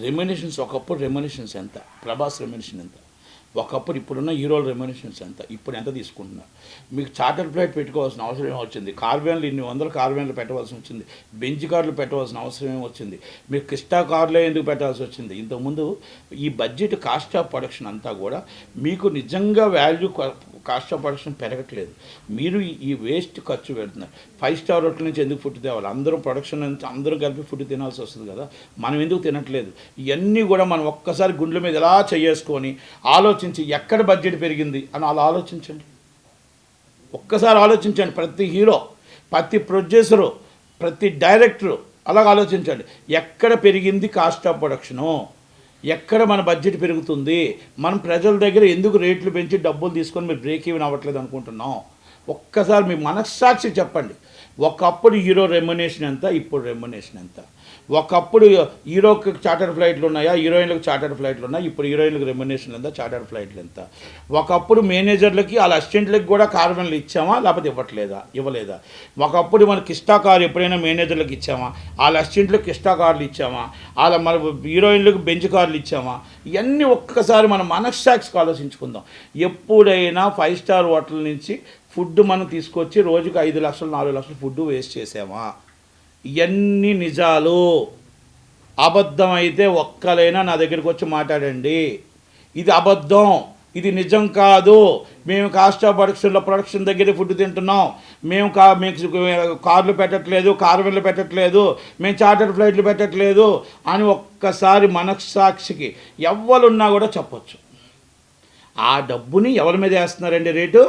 Remunerations ఒకప్పుడు remunerations ఎంత, Prabhas remuneration ఎంత, ఒకప్పుడు ఇప్పుడున్న హీరోల రెమ్యునేషన్స్ ఎంత, ఇప్పుడు ఎంత తీసుకుంటున్నారు? మీకు చార్టర్ ఫ్లైట్ పెట్టుకోవాల్సిన అవసరం ఏమొచ్చింది? కార్వేన్లు ఇన్ని వందల కార్వేన్లు పెట్టవలసి వచ్చింది, బెంచ్ కార్లు పెట్టవలసిన అవసరం ఏమొచ్చింది? మీరు క్రిస్టా కార్లే ఎందుకు పెట్టాల్సి వచ్చింది? ఇంతకుముందు ఈ బడ్జెట్ కాస్ట్ ఆఫ్ ప్రొడక్షన్ అంతా కూడా మీకు నిజంగా వాల్యూ కాస్ట్ ఆఫ్ ప్రొడక్షన్ పెరగట్లేదు. మీరు ఈ వేస్ట్ ఖర్చు పెడుతున్నారు. 5 స్టార్ హోటల్ నుంచి ఎందుకు ఫుడ్ తేవాలి? అందరూ ప్రొడక్షన్ నుంచి అందరూ కలిపి ఫుడ్ తినాల్సి వస్తుంది కదా, మనం ఎందుకు తినట్లేదు? ఇవన్నీ కూడా మనం ఒక్కసారి గుండెల మీద ఎలా చేసుకొని ఆలోచించి ఎక్కడ బడ్జెట్ పెరిగింది అని అలా ఆలోచించండి. ఒక్కసారి ఆలోచించండి. ప్రతి హీరో, ప్రతి ప్రొడ్యూసరు, ప్రతి డైరెక్టరు అలాగ ఆలోచించండి. ఎక్కడ పెరిగింది కాస్ట్ ఆఫ్ ప్రొడక్షను, ఎక్కడ మన బడ్జెట్ పెరుగుతుంది, మనం ప్రజల దగ్గర ఎందుకు రేట్లు పెంచి డబ్బులు తీసుకొని మీరు బ్రేక్ ఈవెన్ అవ్వట్లేదు అనుకుంటున్నాం? ఒక్కసారి మీ మనస్సాక్షి చెప్పండి. ఒకప్పుడు హీరో రెమ్యునేషన్ ఎంత, ఇప్పుడు రెమ్యునేషన్ ఎంత? ఒకప్పుడు హీరోకి చార్టర్ ఫ్లైట్లు ఉన్నాయా, హీరోయిన్లకు చార్టర్ ఫ్లైట్లు ఉన్నాయి, ఇప్పుడు హీరోయిన్లకు రెమ్యునేషన్ ఎంత, చార్టర్ ఫ్లైట్లు ఎంత? ఒకప్పుడు మేనేజర్లకి వాళ్ళ అసిస్టెంట్లకి కూడా కార్వెన్లు ఇచ్చామా, లేకపోతే ఇవ్వలేదా? ఒకప్పుడు మన కిస్టా కార్ ఎప్పుడైనా మేనేజర్లకు ఇచ్చామా, వాళ్ళ అసిస్టెంట్లకు కిస్టా కార్లు ఇచ్చామా, వాళ్ళ మన హీరోయిన్లకు బెంచ్ కార్లు ఇచ్చామా? ఇవన్నీ ఒక్కసారి మన మనస్సాక్షికి ఆలోచించుకుందాం. ఎప్పుడైనా 5 స్టార్ హోటల్ నుంచి ఫుడ్ మనం తీసుకొచ్చి రోజుకు 5 లక్షలు 4 లక్షలు ఫుడ్ వేస్ట్ చేసామా? ఇవన్నీ నిజాలు. అబద్ధం అయితే ఒక్కలైనా నా దగ్గరికి వచ్చి మాట్లాడండి. ఇది అబద్ధం, ఇది నిజం కాదు, మేము కాస్ట్ ఆఫ్ ప్రొడక్షన్ దగ్గర ఫుడ్ తింటున్నాం, మేము కార్లు పెట్టట్లేదు, కార్వెన్లు పెట్టట్లేదు, మేము చార్టర్ ఫ్లైట్లు పెట్టట్లేదు అని ఒక్కసారి మనస్సాక్షికి ఎవ్వరున్నా కూడా చెప్పొచ్చు. ఆ డబ్బుని ఎవరి మీద వేస్తున్నారండి రేటు?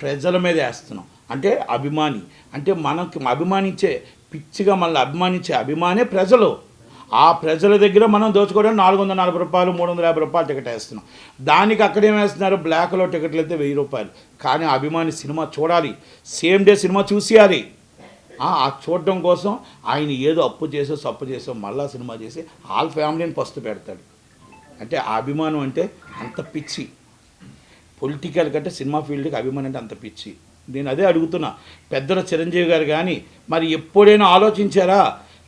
ప్రజల మీద వేస్తున్నాం. అంటే అభిమాని, అంటే మనకి అభిమానించే, పిచ్చిగా మనల్ని అభిమానించే అభిమానే ప్రజలు. ఆ ప్రజల దగ్గర మనం దోచుకోవడానికి 440 రూపాయలు 350 రూపాయలు టికెట్ వేస్తున్నాం. దానికి అక్కడేం వేస్తున్నారు? బ్లాక్లో టికెట్లు అయితే 1000 రూపాయలు. కానీ అభిమాని సినిమా చూడాలి, సేమ్ డే సినిమా చూసేయాలి. ఆ చూడడం కోసం ఆయన ఏదో అప్పు చేసో సప్పు చేసో మళ్ళా సినిమా చేసి వాళ్ళ ఫ్యామిలీని ఫస్ట్ పెడతాడు. అంటే ఆ అభిమానం అంటే అంత పిచ్చి. పొలిటికల్ కంటే సినిమా ఫీల్డ్కి అభిమానం అంటే అంత పిచ్చి. నేను అదే అడుగుతున్నా, పెద్దల చిరంజీవి గారు కానీ మరి ఎప్పుడైనా ఆలోచించారా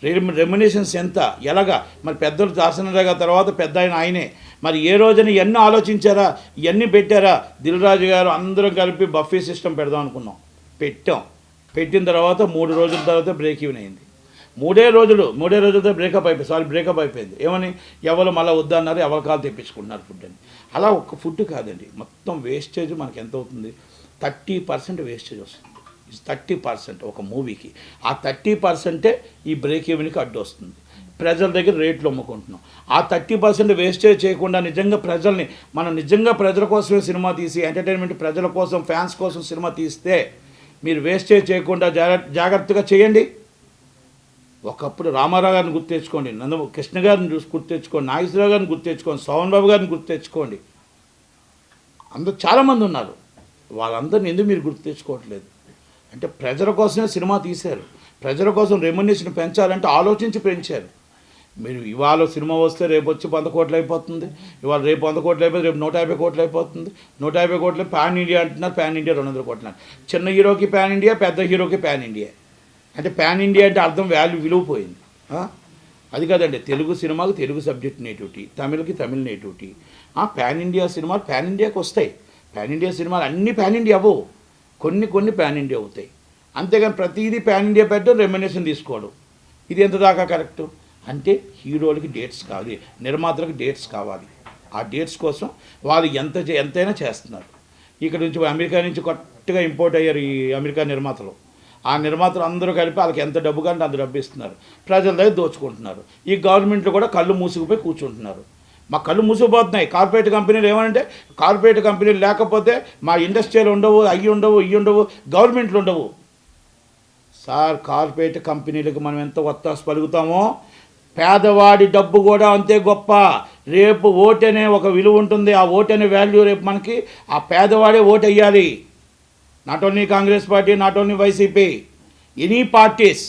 రెమ్యునేషన్స్ ఎంత, ఎలాగా? మరి పెద్దలు దాసనరావు తర్వాత పెద్ద ఆయనే, మరి ఏ రోజున ఇవన్నీ ఆలోచించారా? ఇవన్నీ పెట్టారా? దిల్ రాజు గారు అందరం కలిపి బఫే సిస్టమ్ పెడదాం అనుకున్నాం, పెట్టిన తర్వాత 3 రోజుల తర్వాత బ్రేక్ ఈవెన్ అయింది. 3 రోజులతో బ్రేకప్ అయిపోయింది. ఏమని? ఎవరు మళ్ళీ వద్దన్నారు, ఎవరి కాలు తెప్పించుకుంటున్నారు ఫుడ్ అని. అలా ఒక్క ఫుడ్ కాదండి, మొత్తం వేస్టేజ్ మనకి ఎంత అవుతుంది? 30% వేస్టేజ్ వస్తుంది. 30% ఒక మూవీకి. ఆ 30%ఏ ఈ బ్రేక్ ఈవెన్కి అడ్డు వస్తుంది. ప్రజల దగ్గర రేట్లు అమ్ముకుంటున్నాం. ఆ 30% వేస్టేజ్ చేయకుండా మనం నిజంగా ప్రజల కోసమే సినిమా తీసి ఎంటర్టైన్మెంట్, ప్రజల కోసం, ఫ్యాన్స్ కోసం సినిమా తీస్తే మీరు వేస్టేజ్ చేయకుండా జాగ్రత్తగా చేయండి. ఒకప్పుడు రామారావు గారిని గుర్తు తెచ్చుకోండి, కృష్ణ గారిని గుర్తు తెచ్చుకోండి, నాగేశ్వరరావు గారిని గుర్తు తెచ్చుకోండి, సోమన్ బాబు గారిని గుర్తు తెచ్చుకోండి. అందరూ చాలామంది ఉన్నారు. వాళ్ళందరినీ ఎందుకు మీరు గుర్తు తెచ్చుకోవట్లేదు? అంటే ప్రజల కోసమే సినిమా తీశారు. ప్రజల కోసం రెమ్యునేషన్ పెంచాలంటే ఆలోచించి పెంచారు. మీరు ఇవాళ సినిమా వస్తే రేపు వచ్చి 100 కోట్లు అయిపోతుంది, ఇవాళ రేపు 100 కోట్లు అయిపోతే రేపు 150 కోట్లు అయిపోతుంది. 150 కోట్లు పాన్ ఇండియా అంటున్నారు, పాన్ ఇండియా 200 కోట్లు అంటారు. చిన్న హీరోకి పాన్ ఇండియా, పెద్ద హీరోకి పాన్ ఇండియా. అంటే పాన్ ఇండియా అంటే అర్థం విలువ పోయింది. అది కాదండి, తెలుగు సినిమాకి తెలుగు సబ్జెక్ట్ నేటివిటీ, తమిళకి తమిళ నేటివిటీ. పాన్ ఇండియా సినిమాలు పాన్ ఇండియాకి వస్తాయి. పాన్ ఇండియా సినిమాలు అన్నీ పాన్ ఇండియా అవ్వవు, కొన్ని పాన్ ఇండియా అవుతాయి. అంతేగాని ప్రతిదీ పాన్ ఇండియా పెట్టడం, రెమ్యునేషన్ తీసుకోవడం, ఇది ఎంత దాకా కరెక్టు? అంటే హీరోలకి డేట్స్ కావాలి, నిర్మాతలకు డేట్స్ కావాలి. ఆ డేట్స్ కోసం వాళ్ళు ఎంతైనా చేస్తున్నారు. ఇక్కడ నుంచి అమెరికా నుంచి కొత్తగా ఇంపోర్ట్ అయ్యారు ఈ అమెరికా నిర్మాతలు. ఆ నిర్మాతలు అందరూ కలిపి వాళ్ళకి ఎంత డబ్బు కంటే అంత డబ్బు ఇస్తున్నారు, ప్రజల దగ్గర దోచుకుంటున్నారు. ఈ గవర్నమెంట్లు కూడా కళ్ళు మూసుకుపోయి కూర్చుంటున్నారు. మా కళ్ళు మూసుకుపోతున్నాయి. కార్పొరేట్ కంపెనీలు ఏమంటే, కార్పొరేట్ కంపెనీలు లేకపోతే మా ఇండస్ట్రీలు ఉండవు, ఇవి ఉండవు, గవర్నమెంట్లు ఉండవు. సార్, కార్పొరేట్ కంపెనీలకు మనం ఎంత ఒత్తాసు పలుకుతామో, పేదవాడి డబ్బు కూడా అంతే గొప్ప. రేపు ఓటనే ఒక విలువ ఉంటుంది. ఆ ఓటనే వాల్యూ రేపు మనకి ఆ పేదవాడే ఓటు వేయాలి. Not only Congress party, not only YCP, any parties.